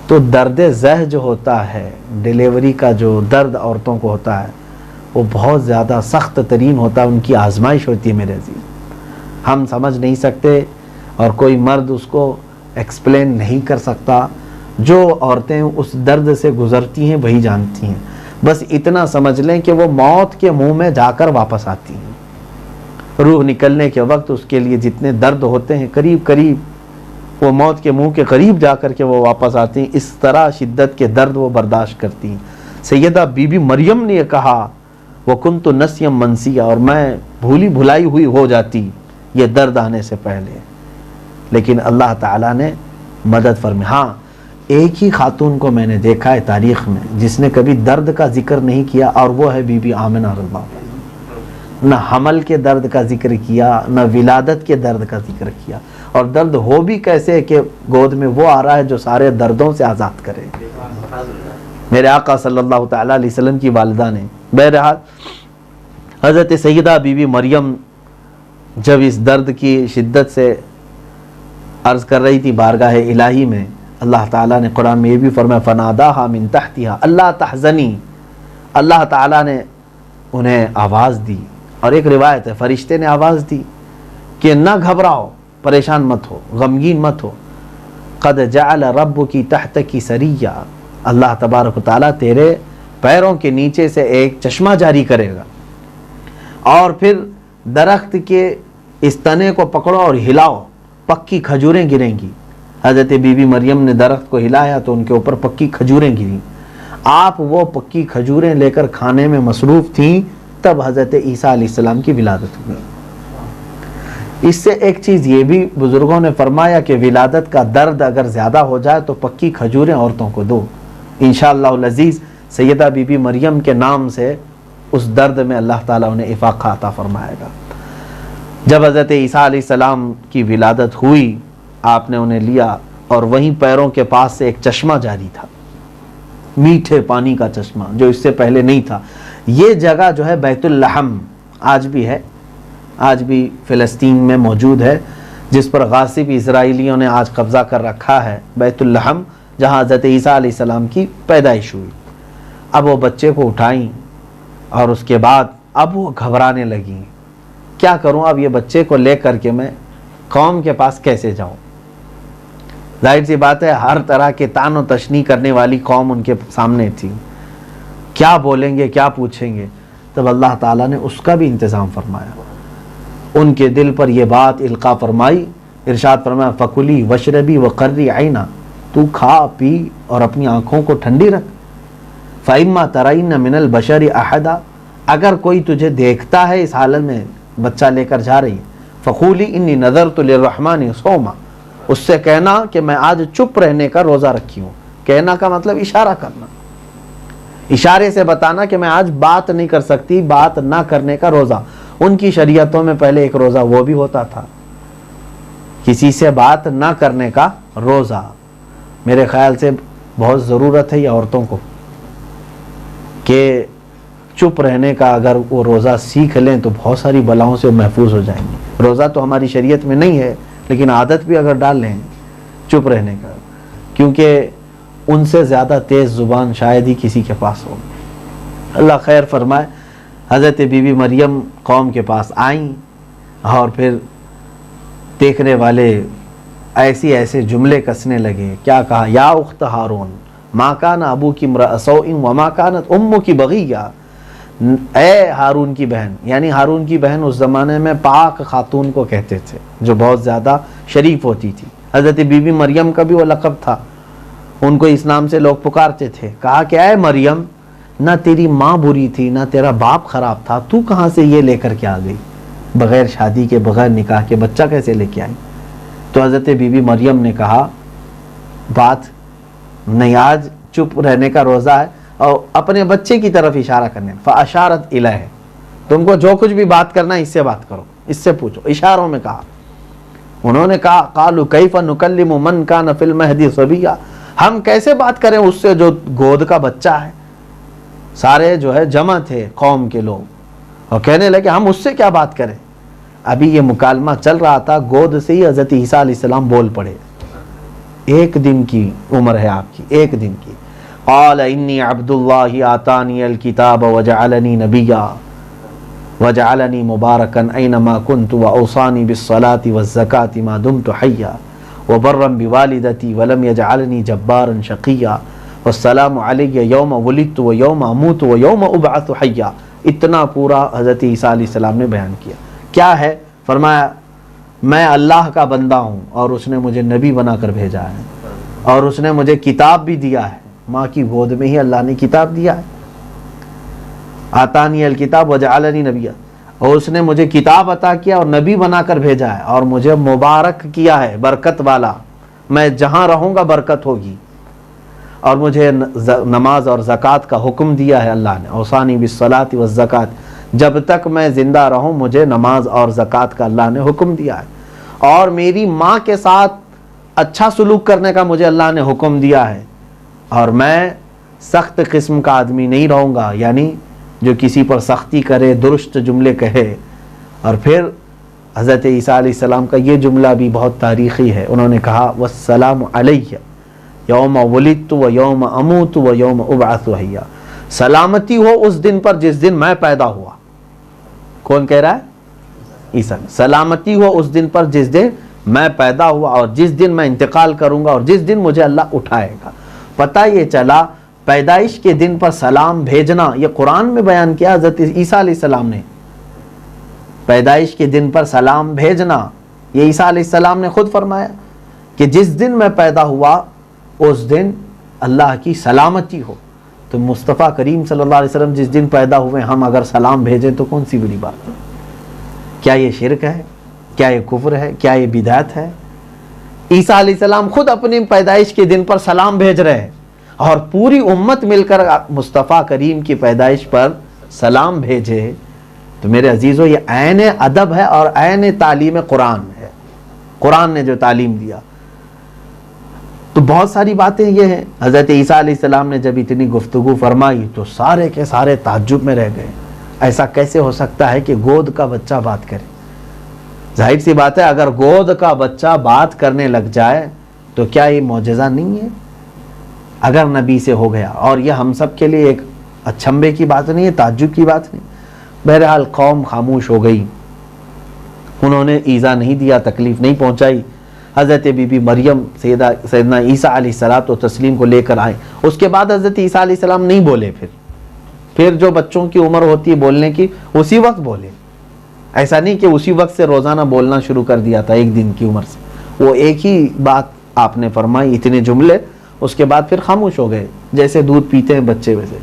تو درد زہ جو ہوتا ہے، ڈیلیوری کا جو درد عورتوں کو ہوتا ہے، وہ بہت زیادہ سخت ترین ہوتا ہے، ان کی آزمائش ہوتی ہے میرے عزیز. ہم سمجھ نہیں سکتے اور کوئی مرد اس کو ایکسپلین نہیں کر سکتا. جو عورتیں اس درد سے گزرتی ہیں وہی جانتی ہیں. بس اتنا سمجھ لیں کہ وہ موت کے منہ میں جا کر واپس آتی ہیں. روح نکلنے کے وقت اس کے لیے جتنے درد ہوتے ہیں، قریب قریب وہ موت کے منہ کے قریب جا کر کے وہ واپس آتی ہیں. اس طرح شدت کے درد وہ برداشت کرتی ہیں. سیدہ بی بی مریم نے یہ کہا وَكُنْتُ نَسْيًا مَنْسِيًّا، اور میں بھولی بھلائی ہوئی ہو جاتی یہ درد آنے سے پہلے. لیکن اللہ تعالیٰ نے مدد فرمائی. ہاں، ایک ہی خاتون کو میں نے دیکھا ہے تاریخ میں جس نے کبھی درد کا ذکر نہیں کیا، اور وہ ہے بی بی آمنہ رضی اللہ عنہا. نہ حمل کے درد کا ذکر کیا، نہ ولادت کے درد کا ذکر کیا. اور درد ہو بھی کیسے کہ گود میں وہ آ رہا ہے جو سارے دردوں سے آزاد کرے. میرے آقا صلی اللہ تعالیٰ علیہ وسلم کی والدہ نے. بہرحال حضرت سیدہ بی بی مریم جب اس درد کی شدت سے عرض کر رہی تھی بارگاہ الہی میں، اللہ تعالیٰ نے قرآن میں یہ بھی فرمایا فَنَادَاهَا مِن تَحْتِهَا أَلَّا تَحْزَنِي. اللہ تعالیٰ نے انہیں آواز دی، اور ایک روایت ہے فرشتے نے آواز دی کہ نہ گھبراؤ، پریشان مت ہو، غمگین مت ہو. قَدْ جَعَلَ رَبُّكِ تَحْتَكِ سَرِيًّا، اللہ تبارک و تعالیٰ تیرے پیروں کے نیچے سے ایک چشمہ جاری کرے گا. اور پھر درخت کے اس تنے کو پکڑو اور ہلاؤ، پکی کھجوریں گریں گی. حضرت بی بی مریم نے درخت کو ہلایا تو ان کے اوپر پکی کھجوریں گریں. آپ وہ پکی کھجوریں لے کر کھانے میں مصروف تھیں، تب حضرت عیسیٰ علیہ السلام کی ولادت ہوئی. اس سے ایک چیز یہ بھی بزرگوں نے فرمایا کہ ولادت کا درد اگر زیادہ ہو جائے تو پکی کھجوریں عورتوں کو دو، انشاءاللہ العزیز سیدہ بی بی مریم کے نام سے اس درد میں اللہ تعالیٰ انہیں افاقہ عطا فرمائے گا. جب حضرت عیسیٰ علیہ السلام کی ولادت ہوئی، آپ نے انہیں لیا اور وہیں پیروں کے پاس سے ایک چشمہ جاری تھا، میٹھے پانی کا چشمہ جو اس سے پہلے نہیں تھا. یہ جگہ جو ہے بیت اللحم آج بھی ہے، آج بھی فلسطین میں موجود ہے، جس پر غاصب اسرائیلیوں نے آج قبضہ کر رکھا ہے. بیت اللحم جہاں حضرت عیسیٰ علیہ السلام کی پیدائش ہوئی. اب وہ بچے کو اٹھائیں اور اس کے بعد اب وہ گھبرانے لگیں، کیا کروں اب یہ بچے کو لے کر کے میں قوم کے پاس کیسے جاؤں. ظاہر سی بات ہے ہر طرح کے طعن و تشنیع کرنے والی قوم ان کے سامنے تھی، کیا بولیں گے، کیا پوچھیں گے. تب اللہ تعالیٰ نے اس کا بھی انتظام فرمایا. ان کے دل پر یہ بات القاء فرمائی، ارشاد فرمایا فَكُلِي وَاشْرَبِي وَقَرِّي عَيْنًا، تو کھا پی اور اپنی آنکھوں کو ٹھنڈی رکھ. فَإِمَّا تَرَيْنَ مِنَ الْبَشَرِ أَحَدًا، اگر کوئی تجھے دیکھتا ہے اس حالت میں بچہ لے کر جا رہی، فَقُولِي إِنِّي نَذَرْتُ لِلرَّحْمَنِ صَوْمًا، اس سے کہنا کہ میں آج چپ رہنے کا روزہ رکھی ہوں. کہنا کا مطلب اشارہ کرنا، اشارے سے بتانا کہ میں آج بات نہیں کر سکتی، بات نہ کرنے کا روزہ. ان کی شریعتوں میں پہلے ایک روزہ وہ بھی ہوتا تھا، کسی سے بات نہ کرنے کا روزہ. میرے خیال سے بہت ضرورت ہے یہ عورتوں کو کہ چپ رہنے کا اگر وہ روزہ سیکھ لیں تو بہت ساری بلاؤں سے وہ محفوظ ہو جائیں گے. روزہ تو ہماری شریعت میں نہیں ہے لیکن عادت بھی اگر ڈال لیں چپ رہنے کا, کیونکہ ان سے زیادہ تیز زبان شاید ہی کسی کے پاس ہو. اللہ خیر فرمائے. حضرت بی بی مریم قوم کے پاس آئیں اور پھر دیکھنے والے ایسے ایسے جملے کسنے لگے. کیا کہا؟ یا اخت ہارون ما کان ابوکی امرأ سوء وما کانت امکی بغیہ. اے ہارون کی بہن, یعنی ہارون کی بہن اس زمانے میں پاک خاتون کو کہتے تھے جو بہت زیادہ شریف ہوتی تھی. حضرت بی بی مریم کا بھی وہ لقب تھا, ان کو اس نام سے لوگ پکارتے تھے. کہا کہ اے مریم, نہ تیری ماں بری تھی نہ تیرا باپ خراب تھا, تو کہاں سے یہ لے کر کے آ گئی؟ بغیر شادی کے بغیر نکاح کے بچہ کیسے لے کے آئی؟ تو حضرت بی بی مریم نے کہا بات نہیں, آج چپ رہنے کا روزہ ہے, اور اپنے بچے کی طرف اشارہ کرنے. فاشارت الیہ, تم کو جو کچھ بھی بات کرنا ہے اس سے بات کرو, اس سے پوچھو. اشاروں میں کہا. انہوں نے کہا قالوا کیف نکلم من کان فی المہدی صبیا, ہم کیسے بات کریں اس سے جو گود کا بچہ ہے. سارے جو ہے جمع تھے قوم کے لوگ اور کہنے لگے ہم اس سے کیا بات کریں. ابھی یہ مکالمہ چل رہا تھا, گود سے ہی حضرت عیسیٰ علیہ السلام بول پڑے. ایک دن کی عمر ہے آپ کی, ایک دن کی. قال انی عبد اللہ آتانی الکتاب وجعلنی نبیا وجعلنی مبارکا اینما کنت واوصانی بالصلاة والزکاة ما دمت حیا وبرا بوالدتی ولم یجعلنی جبارا شقیا والسلام علی یوم ولدت و یوم اموت و یوم ابعث حیا. اتنا پورا حضرت عیسیٰ علیہ السلام نے بیان کیا. کیا ہے؟ فرمایا میں اللہ کا بندہ ہوں اور اس نے مجھے نبی بنا کر بھیجا ہے, اور اس نے مجھے کتاب بھی دیا ہے. ماں کی گود میں ہی اللہ نے کتاب دیا ہے. آتانی الکتاب وجعلنی نبیا, اور اس نے مجھے کتاب عطا کیا اور نبی بنا کر بھیجا ہے, اور مجھے مبارک کیا ہے, برکت والا. میں جہاں رہوں گا برکت ہوگی. اور مجھے نماز اور زکوٰۃ کا حکم دیا ہے اللہ نے. اوصانی بالصلاۃ والزکاۃ, جب تک میں زندہ رہوں مجھے نماز اور زکوٰۃ کا اللہ نے حکم دیا ہے. اور میری ماں کے ساتھ اچھا سلوک کرنے کا مجھے اللہ نے حکم دیا ہے, اور میں سخت قسم کا آدمی نہیں رہوں گا, یعنی جو کسی پر سختی کرے, درست جملے کہے. اور پھر حضرت عیسیٰ علیہ السلام کا یہ جملہ بھی بہت تاریخی ہے. انہوں نے کہا والسلام علیہ یوم ولدت و یوم اموت و یوم ابعث حیا. سلامتی ہو اس دن پر جس دن میں پیدا ہوا. کون کہہ رہا ہے؟ عیسیٰ. سلامتی ہو اس دن پر جس دن میں پیدا ہوا اور جس دن میں انتقال کروں گا اور جس دن مجھے اللہ اٹھائے گا. پتہ یہ چلا پیدائش کے دن پر سلام بھیجنا یہ قرآن میں بیان کیا حضرت عیسیٰ علیہ السلام نے. پیدائش کے دن پر سلام بھیجنا یہ عیسیٰ علیہ السلام نے خود فرمایا کہ جس دن میں پیدا ہوا اس دن اللہ کی سلامتی ہو. تو مصطفیٰ کریم صلی اللہ علیہ وسلم جس دن پیدا ہوئے ہم اگر سلام بھیجیں تو کون سی بڑی بات ہے؟ کیا یہ شرک ہے؟ کیا یہ کفر ہے؟ کیا یہ بدعت ہے؟ عیسیٰ علیہ السلام خود اپنی پیدائش کے دن پر سلام بھیج رہے ہیں اور پوری امت مل کر مصطفیٰ کریم کی پیدائش پر سلام بھیجے. تو میرے عزیزو یہ عین ادب ہے اور عین تعلیم قرآن ہے. قرآن نے جو تعلیم دیا. تو بہت ساری باتیں یہ ہیں. حضرت عیسیٰ علیہ السلام نے جب اتنی گفتگو فرمائی تو سارے کے سارے تعجب میں رہ گئے. ایسا کیسے ہو سکتا ہے کہ گود کا بچہ بات کرے؟ ظاہر سی بات ہے اگر گود کا بچہ بات کرنے لگ جائے تو کیا یہ معجزہ نہیں ہے؟ اگر نبی سے ہو گیا, اور یہ ہم سب کے لیے ایک اچھمبے کی بات نہیں ہے, تعجب کی بات نہیں. بہرحال قوم خاموش ہو گئی, انہوں نے ایذا نہیں دیا, تکلیف نہیں پہنچائی. حضرت بی بی مریم سیدنا عیسیٰ علیہ الصلوۃ والتسلیم کو لے کر آئے. اس کے بعد حضرت عیسیٰ علیہ السلام نہیں بولے. پھر جو بچوں کی عمر ہوتی ہے بولنے کی اسی وقت بولے. ایسا نہیں کہ اسی وقت سے روزانہ بولنا شروع کر دیا تھا ایک دن کی عمر سے. وہ ایک ہی بات آپ نے فرمائی, اتنے جملے, اس کے بعد پھر خاموش ہو گئے جیسے دودھ پیتے ہیں بچے ویسے.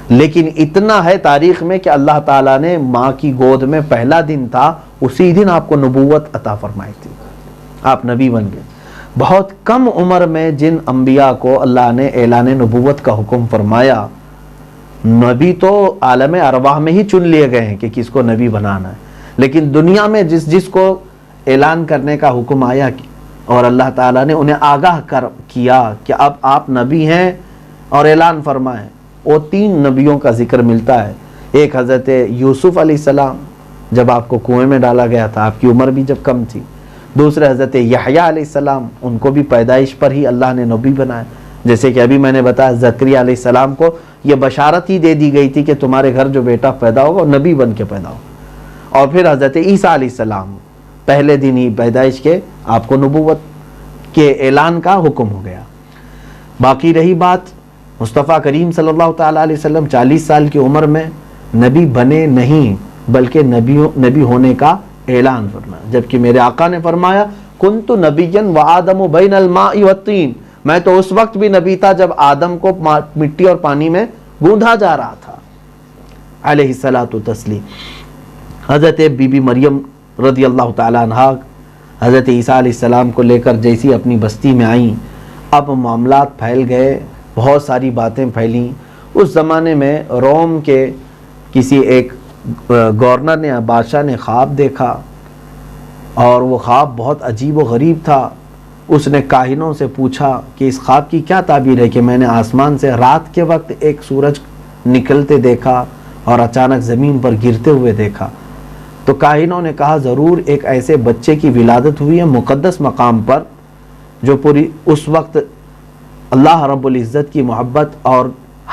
لیکن اتنا ہے تاریخ میں کہ اللہ تعالیٰ نے ماں کی گود میں پہلا دن تھا اسی دن آپ کو نبوت عطا فرمائی تھی, آپ نبی بن گئے. بہت کم عمر میں جن انبیاء کو اللہ نے اعلان نبوت کا حکم فرمایا, نبی تو عالم ارواح میں ہی چن لیے گئے ہیں کہ کس کو نبی بنانا ہے, لیکن دنیا میں جس کو اعلان کرنے کا حکم آیا اور اللہ تعالیٰ نے انہیں آگاہ کیا کہ اب آپ نبی ہیں اور اعلان فرمائیں, وہ 3 نبیوں کا ذکر ملتا ہے. ایک حضرت یوسف علیہ السلام جب آپ کو کنویں میں ڈالا گیا تھا، آپ کی عمر بھی جب کم تھی. دوسرے حضرت یحییٰ علیہ السلام، ان کو بھی پیدائش پر ہی اللہ نے نبی بنایا. جیسے کہ ابھی میں نے بتایا زکریا علیہ السلام کو یہ بشارت ہی دے دی گئی تھی کہ تمہارے گھر جو بیٹا پیدا ہوگا وہ نبی بن کے پیدا ہوگا. اور پھر حضرت عیسیٰ علیہ السلام پہلے دن ہی پیدائش کے آپ کو نبوت کے اعلان کا حکم ہو گیا. باقی رہی بات مصطفیٰ کریم صلی اللہ تعالیٰ علیہ وسلم 40 سال کی عمر میں نبی بنے نہیں، بلکہ نبی ہونے کا اعلان فرمایا. جبکہ میرے آقا نے فرمایا کنت نبیا وآدم بین الماء والطین، میں تو اس وقت بھی نبی تھا جب آدم کو مٹی اور پانی میں گوندھا جا رہا تھا علیہ الصلاۃ والتسلیم. حضرت بی بی مریم رضی اللہ تعالیٰ عنہا حضرت عیسیٰ علیہ السلام کو لے کر جیسی اپنی بستی میں آئیں، اب معاملات پھیل گئے، بہت ساری باتیں پھیلیں. اس زمانے میں روم کے کسی ایک گورنر نے، بادشاہ نے خواب دیکھا، اور وہ خواب بہت عجیب و غریب تھا. اس نے کاہنوں سے پوچھا کہ اس خواب کی کیا تعبیر ہے کہ میں نے آسمان سے رات کے وقت ایک سورج نکلتے دیکھا اور اچانک زمین پر گرتے ہوئے دیکھا. تو کاہنوں نے کہا ضرور ایک ایسے بچے کی ولادت ہوئی ہے مقدس مقام پر جو پوری اس وقت اللہ رب العزت کی محبت اور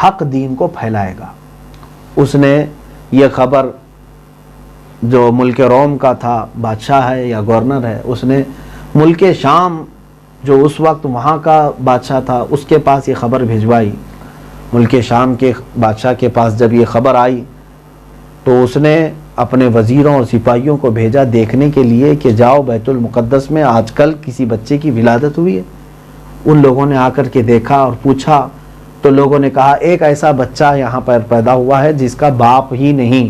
حق دین کو پھیلائے گا. اس نے یہ خبر جو ملک روم کا تھا، بادشاہ ہے یا گورنر ہے، اس نے ملک شام جو اس وقت وہاں کا بادشاہ تھا اس کے پاس یہ خبر بھجوائی. ملک شام کے بادشاہ کے پاس جب یہ خبر آئی تو اس نے اپنے وزیروں اور سپاہیوں کو بھیجا دیکھنے کے لیے کہ جاؤ بیت المقدس میں آج کل کسی بچے کی ولادت ہوئی ہے. ان لوگوں نے آ کر کے دیکھا اور پوچھا تو لوگوں نے کہا ایک ایسا بچہ یہاں پر پیدا ہوا ہے جس کا باپ ہی نہیں.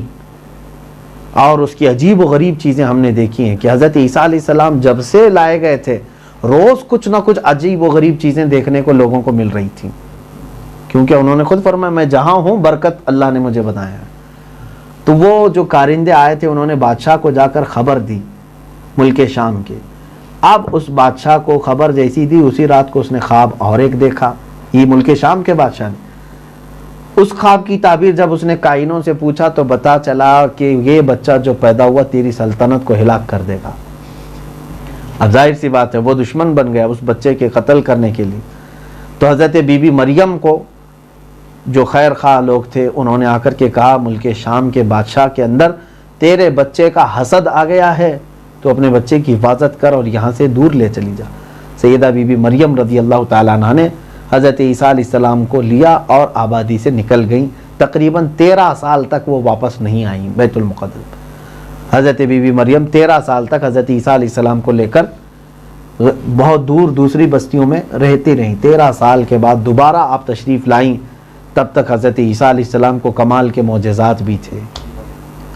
اور اس کی عجیب و غریب چیزیں ہم نے دیکھی ہیں کہ حضرت عیسیٰ علیہ السلام جب سے لائے گئے تھے روز کچھ نہ کچھ عجیب و غریب چیزیں دیکھنے کو لوگوں کو مل رہی تھیں، کیونکہ انہوں نے خود فرمایا میں جہاں ہوں برکت اللہ نے مجھے بتایا ہے. تو وہ جو کارندے آئے تھے انہوں نے بادشاہ کو جا کر خبر دی ملک شام کے. اب اس بادشاہ کو خبر جیسی دی اسی رات کو اس نے خواب اور ایک دیکھا، یہ ملک شام کے بادشاہ نے. اس خواب کی تعبیر جب اس نے کائنوں سے پوچھا تو پتا چلا کہ یہ بچہ جو پیدا ہوا تیری سلطنت کو ہلاک کر دے گا. اب ظاہر سی بات ہے وہ دشمن بن گیا اس بچے کے قتل کرنے کے لیے. تو حضرت بی بی مریم کو جو خیر خواہ لوگ تھے انہوں نے آ کر کے کہا ملک شام کے بادشاہ کے اندر تیرے بچے کا حسد آ گیا ہے، تو اپنے بچے کی حفاظت کر اور یہاں سے دور لے چلی جا. سیدہ بی بی مریم رضی اللہ تعالیٰ عنہ نے حضرت عیسیٰ علیہ السلام کو لیا اور آبادی سے نکل گئیں. تقریباً 13 سال تک وہ واپس نہیں آئیں بیت المقدس. حضرت بی بی مریم 13 سال تک حضرت عیسیٰ علیہ السلام کو لے کر بہت دور دوسری بستیوں میں رہتی رہیں. 13 سال کے بعد دوبارہ آپ تشریف لائیں. تب تک حضرت عیسیٰ علیہ السلام کو کمال کے معجزات بھی تھے.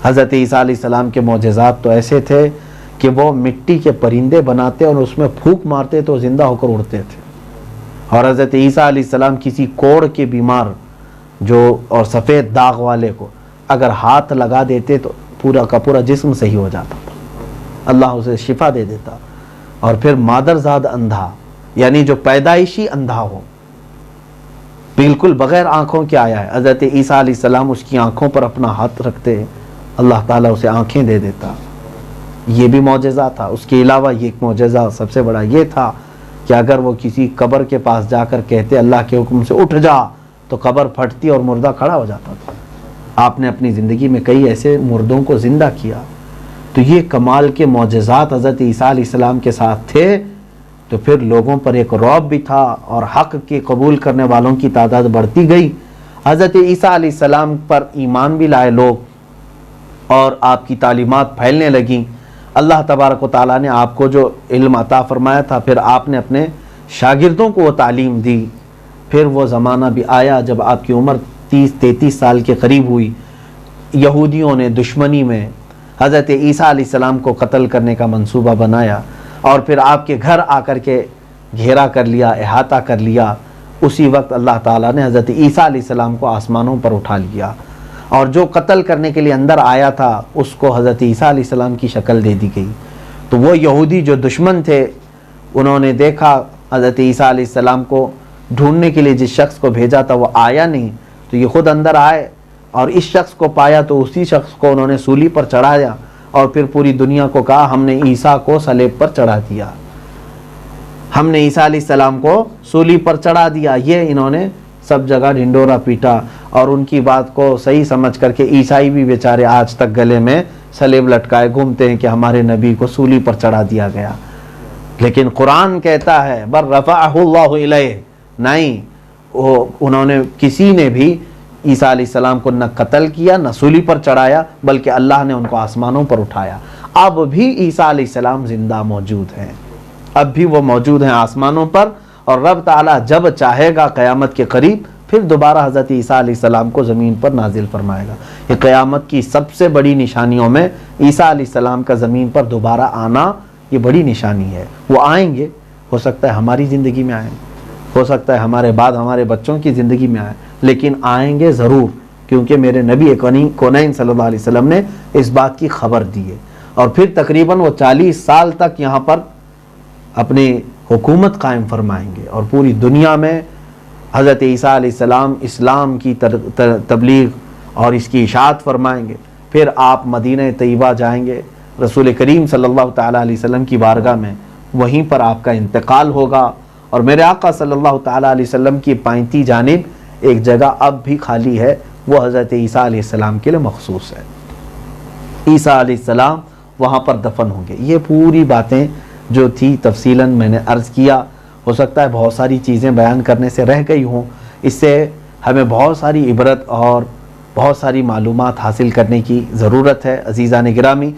حضرت عیسیٰ علیہ السلام کے معجزات تو ایسے تھے کہ وہ مٹی کے پرندے بناتے اور اس میں پھونک مارتے تو زندہ ہو کر اڑتے تھے. اور حضرت عیسیٰ علیہ السلام کسی کوڑ کے بیمار جو اور سفید داغ والے کو اگر ہاتھ لگا دیتے تو پورا کا پورا جسم صحیح ہو جاتا تھا، اللہ اسے شفا دے دیتا. اور پھر مادرزاد اندھا یعنی جو پیدائشی اندھا ہو بالکل بغیر آنکھوں کے آیا ہے، حضرت عیسیٰ علیہ السلام اس کی آنکھوں پر اپنا ہاتھ رکھتے اللہ تعالیٰ اسے آنکھیں دے دیتا. یہ بھی معجزہ تھا. اس کے علاوہ یہ ایک معجزہ سب سے بڑا یہ تھا کہ اگر وہ کسی قبر کے پاس جا کر کہتے اللہ کے حکم سے اٹھ جا تو قبر پھٹتی اور مردہ کھڑا ہو جاتا تھا. آپ نے اپنی زندگی میں کئی ایسے مردوں کو زندہ کیا. تو یہ کمال کے معجزات حضرت عیسیٰ علیہ السلام کے ساتھ تھے. تو پھر لوگوں پر ایک رعب بھی تھا اور حق کے قبول کرنے والوں کی تعداد بڑھتی گئی. حضرت عیسیٰ علیہ السلام پر ایمان بھی لائے لوگ اور آپ کی تعلیمات پھیلنے لگیں. اللہ تبارک و تعالیٰ نے آپ کو جو علم عطا فرمایا تھا پھر آپ نے اپنے شاگردوں کو وہ تعلیم دی. پھر وہ زمانہ بھی آیا جب آپ کی عمر 30-33 سال کے قریب ہوئی. یہودیوں نے دشمنی میں حضرت عیسیٰ علیہ السلام کو قتل کرنے کا منصوبہ بنایا اور پھر آپ کے گھر آ کر کے گھیرا کر لیا، احاطہ کر لیا. اسی وقت اللہ تعالیٰ نے حضرت عیسیٰ علیہ السلام کو آسمانوں پر اٹھا لیا اور جو قتل کرنے کے لیے اندر آیا تھا اس کو حضرت عیسیٰ علیہ السلام کی شکل دے دی گئی. تو وہ یہودی جو دشمن تھے انہوں نے دیکھا حضرت عیسیٰ علیہ السلام کو ڈھونڈنے کے لیے جس شخص کو بھیجا تھا وہ آیا نہیں. تو یہ خود اندر آئے اور اس شخص کو پایا تو اسی شخص کو انہوں نے سولی پر چڑھایا اور پھر پوری دنیا کو کہا ہم نے عیسیٰ کو صلیب پر چڑھا دیا، ہم نے عیسیٰ علیہ السلام کو سولی پر چڑھا دیا۔ یہ انہوں نے سب جگہ ڈھنڈورا پیٹا اور ان کی بات کو صحیح سمجھ کر کے عیسائی بھی بیچارے آج تک گلے میں صلیب لٹکائے گھومتے ہیں کہ ہمارے نبی کو سولی پر چڑھا دیا گیا۔ لیکن قرآن کہتا ہے بر رفعہ اللہ الیہ، نہیں، انہوں نے کسی نے بھی عیسیٰ علیہ السلام کو نہ قتل کیا نہ سولی پر چڑھایا، بلکہ اللہ نے ان کو آسمانوں پر اٹھایا۔ اب بھی عیسیٰ علیہ السلام زندہ موجود ہیں، اب بھی وہ موجود ہیں آسمانوں پر، اور رب تعالیٰ جب چاہے گا قیامت کے قریب پھر دوبارہ حضرت عیسیٰ علیہ السلام کو زمین پر نازل فرمائے گا۔ یہ قیامت کی سب سے بڑی نشانیوں میں عیسیٰ علیہ السلام کا زمین پر دوبارہ آنا یہ بڑی نشانی ہے۔ وہ آئیں گے، ہو سکتا ہے ہماری زندگی میں آئیں، ہو سکتا ہے ہمارے بعد ہمارے بچوں کی زندگی میں آئیں، لیکن آئیں گے ضرور، کیونکہ میرے نبی کونین صلی اللہ علیہ وسلم نے اس بات کی خبر دی ہے۔ اور پھر تقریباً وہ 40 سال تک یہاں پر اپنی حکومت قائم فرمائیں گے اور پوری دنیا میں حضرت عیسیٰ علیہ السلام اسلام کی تبلیغ اور اس کی اشاعت فرمائیں گے۔ پھر آپ مدینہ طیبہ جائیں گے، رسول کریم صلی اللہ تعالیٰ علیہ وسلم کی بارگاہ میں، وہیں پر آپ کا انتقال ہوگا، اور میرے آقا صلی اللہ تعالیٰ علیہ وسلم کی پائنتی جانب ایک جگہ اب بھی خالی ہے، وہ حضرت عیسیٰ علیہ السلام کے لیے مخصوص ہے۔ عیسیٰ علیہ السلام وہاں پر دفن ہوں گے۔ یہ پوری باتیں جو تھی تفصیلاً میں نے عرض کیا، ہو سکتا ہے بہت ساری چیزیں بیان کرنے سے رہ گئی ہوں، اس سے ہمیں بہت ساری عبرت اور بہت ساری معلومات حاصل کرنے کی ضرورت ہے۔ عزیزان گرامی،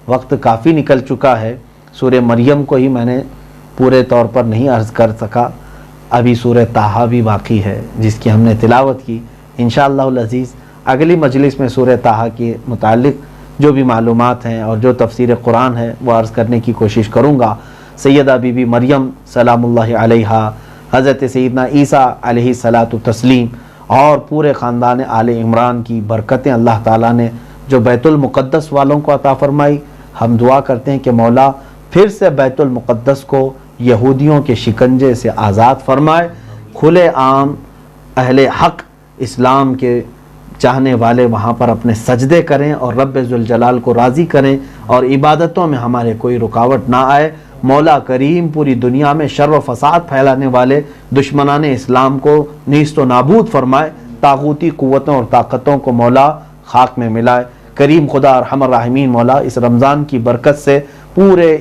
وقت کافی نکل چکا ہے، سورہ مریم کو ہی میں نے پورے طور پر نہیں عرض کر سکا، ابھی سورہ طٰہٰ بھی باقی ہے جس کی ہم نے تلاوت کی۔ انشاءاللہ العزیز اگلی مجلس میں سورہ طٰہٰ کے متعلق جو بھی معلومات ہیں اور جو تفسیر قرآن ہے وہ عرض کرنے کی کوشش کروں گا۔ سیدہ بی بی مریم سلام اللہ علیہا، حضرت سیدنا عیسیٰ علیہ الصلاۃ والتسلیم اور پورے خاندان آل عمران کی برکتیں اللہ تعالیٰ نے جو بیت المقدس والوں کو عطا فرمائی، ہم دعا کرتے ہیں کہ مولا پھر سے بیت المقدس کو یہودیوں کے شکنجے سے آزاد فرمائے، کھلے عام اہل حق اسلام کے چاہنے والے وہاں پر اپنے سجدے کریں اور رب ذوالجلال کو راضی کریں، اور عبادتوں میں ہمارے کوئی رکاوٹ نہ آئے۔ مولا کریم پوری دنیا میں شر و فساد پھیلانے والے دشمنان اسلام کو نیست و نابود فرمائے، طاغوتی قوتوں اور طاقتوں کو مولا خاک میں ملائے۔ کریم خدا ارحم الراحمین مولا اس رمضان کی برکت سے پورے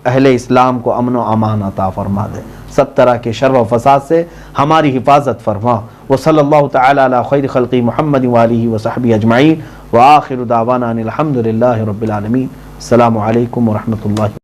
اہل اسلام کو امن و امان عطا فرما دے، سب طرح کے شر و فساد سے ہماری حفاظت فرما۔ وصلی اللہ تعالی علی خیر خلقی محمد وآلہ وصحبہ اجمعین، وآخر دعوانا ان الحمد للہ رب العالمین۔ السلام علیکم ورحمۃ اللہ۔